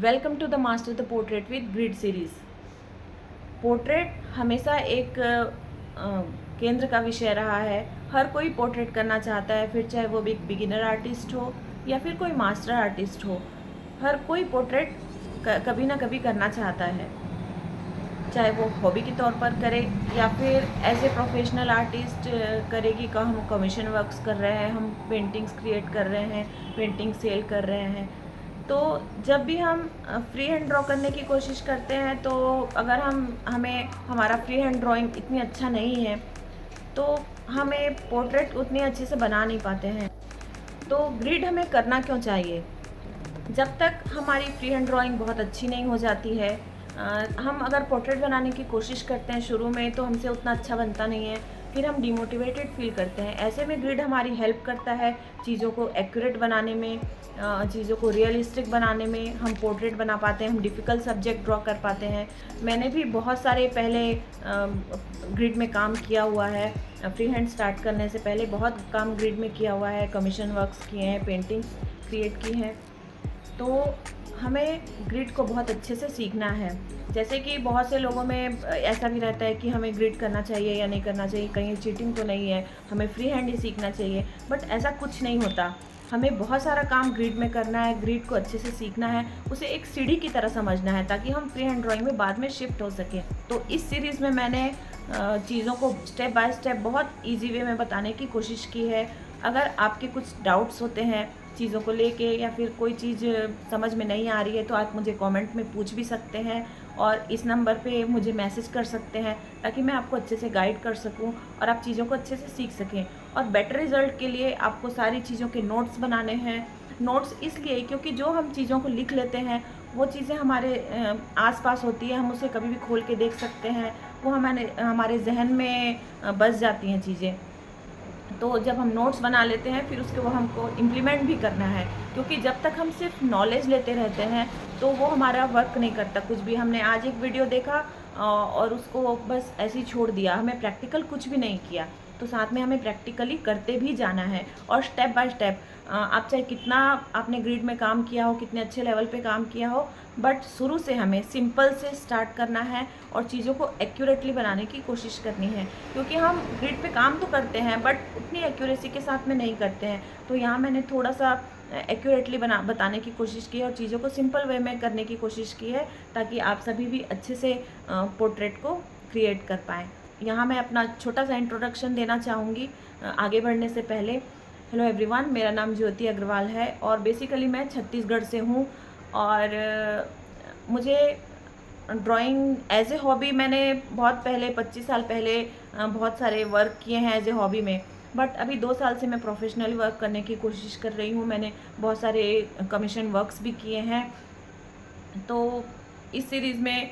Welcome to the master the portrait with grid series. Portrait हमेशा एक केंद्र का विषय रहा है। हर कोई पोर्ट्रेट करना चाहता है, फिर चाहे वो एक बिगिनर आर्टिस्ट हो या फिर कोई मास्टर आर्टिस्ट हो। हर कोई पोर्ट्रेट कभी ना कभी करना चाहता है, चाहे वो हॉबी के तौर पर करे या फिर एज ए प्रोफेशनल आर्टिस्ट करेगी का हम कमीशन वर्क्स कर रहे हैं, हम पेंटिंग्स क्रिएट कर रहे हैं, पेंटिंग सेल कर रहे हैं। तो जब भी हम फ्री हैंड ड्रॉ करने की कोशिश करते हैं, तो अगर हमें हमारा फ्री हैंड ड्राइंग इतनी अच्छा नहीं है तो हमें पोर्ट्रेट उतनी अच्छे से बना नहीं पाते हैं। तो ग्रिड हमें करना क्यों चाहिए? जब तक हमारी फ्री हैंड ड्राइंग बहुत अच्छी नहीं हो जाती है, हम अगर पोर्ट्रेट बनाने की कोशिश करते हैं शुरू में तो हमसे उतना अच्छा बनता नहीं है, फिर हम डिमोटिवेटेड फील करते हैं। ऐसे में ग्रिड हमारी हेल्प करता है चीज़ों को एक्यूरेट बनाने में, चीज़ों को रियलिस्टिक बनाने में। हम पोर्ट्रेट बना पाते हैं, हम डिफ़िकल्ट सब्जेक्ट ड्रॉ कर पाते हैं। मैंने भी बहुत सारे पहले ग्रिड में काम किया हुआ है। फ्री हैंड स्टार्ट करने से पहले बहुत काम ग्रिड में किया हुआ है, कमीशन वर्क्स किए हैं, पेंटिंग्स क्रिएट की हैं। तो हमें ग्रिड को बहुत अच्छे से सीखना है। जैसे कि बहुत से लोगों में ऐसा भी रहता है कि हमें ग्रिड करना चाहिए या नहीं करना चाहिए, कहीं चीटिंग तो नहीं है, हमें फ्री हैंड ही सीखना चाहिए। बट ऐसा कुछ नहीं होता। हमें बहुत सारा काम ग्रिड में करना है, ग्रिड को अच्छे से सीखना है, उसे एक सीढ़ी की तरह समझना है ताकि हम फ्री हैंड ड्राइंग में बाद में शिफ्ट हो सकें। तो इस सीरीज़ में मैंने चीज़ों को स्टेप बाय स्टेप बहुत ईजी वे में बताने की कोशिश की है। अगर आपके कुछ डाउट्स होते हैं चीज़ों को लेके या फिर कोई चीज़ समझ में नहीं आ रही है तो आप मुझे कमेंट में पूछ भी सकते हैं और इस नंबर पे मुझे मैसेज कर सकते हैं ताकि मैं आपको अच्छे से गाइड कर सकूं और आप चीज़ों को अच्छे से सीख सकें। और बेटर रिज़ल्ट के लिए आपको सारी चीज़ों के नोट्स बनाने हैं। नोट्स इसलिए क्योंकि जो हम चीज़ों को लिख लेते हैं वो चीज़ें हमारे आसपास होती है, हम उसे कभी भी खोल के देख सकते हैं, वो हमारे जहन में बस जाती हैं चीज़ें। तो जब हम नोट्स बना लेते हैं फिर उसके वो हमको इम्प्लीमेंट भी करना है, क्योंकि जब तक हम सिर्फ नॉलेज लेते रहते हैं तो वो हमारा वर्क नहीं करता। कुछ भी हमने आज एक वीडियो देखा और उसको बस ऐसे ही छोड़ दिया, हमें प्रैक्टिकल कुछ भी नहीं किया। तो साथ में हमें प्रैक्टिकली करते भी जाना है और स्टेप बाय स्टेप। आप चाहे कितना आपने ग्रिड में काम किया हो, कितने अच्छे लेवल पे काम किया हो, बट शुरू से हमें सिंपल से स्टार्ट करना है और चीज़ों को एक्यूरेटली बनाने की कोशिश करनी है। क्योंकि हम ग्रिड पे काम तो करते हैं बट उतनी एक्यूरेसी के साथ में नहीं करते हैं। तो यहाँ मैंने थोड़ा सा एक्यूरेटली बताने की कोशिश की है और चीज़ों को सिंपल वे में करने की कोशिश की है ताकि आप सभी भी अच्छे से पोर्ट्रेट को क्रिएट कर पाएँ। यहाँ मैं अपना छोटा सा इंट्रोडक्शन देना चाहूँगी आगे बढ़ने से पहले। हेलो एवरीवन, मेरा नाम ज्योति अग्रवाल है और बेसिकली मैं छत्तीसगढ़ से हूँ। और मुझे ड्राइंग एज ए हॉबी मैंने बहुत पहले 25 साल पहले बहुत सारे वर्क किए हैं एज ए हॉबी में। बट अभी 2 साल से मैं प्रोफेशनली वर्क करने की कोशिश कर रही हूँ। मैंने बहुत सारे कमीशन वर्क्स भी किए हैं। तो इस सीरीज़ में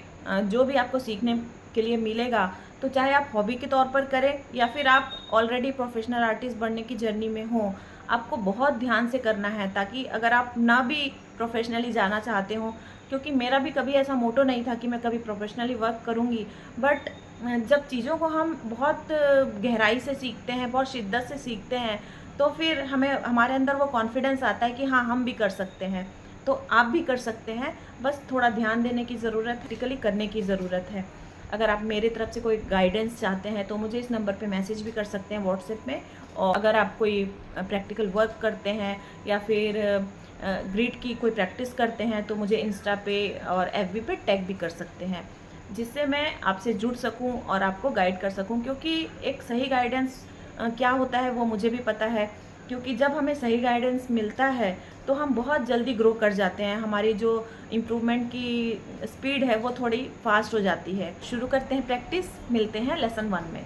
जो भी आपको सीखने के लिए मिलेगा, तो चाहे आप हॉबी के तौर पर करें या फिर आप ऑलरेडी प्रोफेशनल आर्टिस्ट बनने की जर्नी में हो, आपको बहुत ध्यान से करना है ताकि अगर आप ना भी प्रोफेशनली जाना चाहते हो, क्योंकि मेरा भी कभी ऐसा मोटो नहीं था कि मैं कभी प्रोफेशनली वर्क करूँगी। बट जब चीज़ों को हम बहुत गहराई से सीखते हैं, बहुत शिद्दत से सीखते हैं, तो फिर हमारे अंदर वो कॉन्फिडेंस आता है कि हाँ, हम भी कर सकते हैं। तो आप भी कर सकते हैं, बस थोड़ा ध्यान देने की ज़रूरत है, प्रैक्टिकली करने की ज़रूरत है। अगर आप मेरी तरफ से कोई गाइडेंस चाहते हैं तो मुझे इस नंबर पे मैसेज भी कर सकते हैं व्हाट्सएप में। और अगर आप कोई प्रैक्टिकल वर्क करते हैं या फिर ग्रिड की कोई प्रैक्टिस करते हैं तो मुझे इंस्टा पे और एफबी पे टैग भी कर सकते हैं, जिससे मैं आपसे जुड़ सकूं और आपको गाइड कर सकूं। क्योंकि एक सही गाइडेंस क्या होता है वो मुझे भी पता है, क्योंकि जब हमें सही गाइडेंस मिलता है तो हम बहुत जल्दी ग्रो कर जाते हैं। हमारी जो इम्प्रूवमेंट की स्पीड है वो थोड़ी फास्ट हो जाती है। शुरू करते हैं प्रैक्टिस, मिलते हैं लेसन 1 में।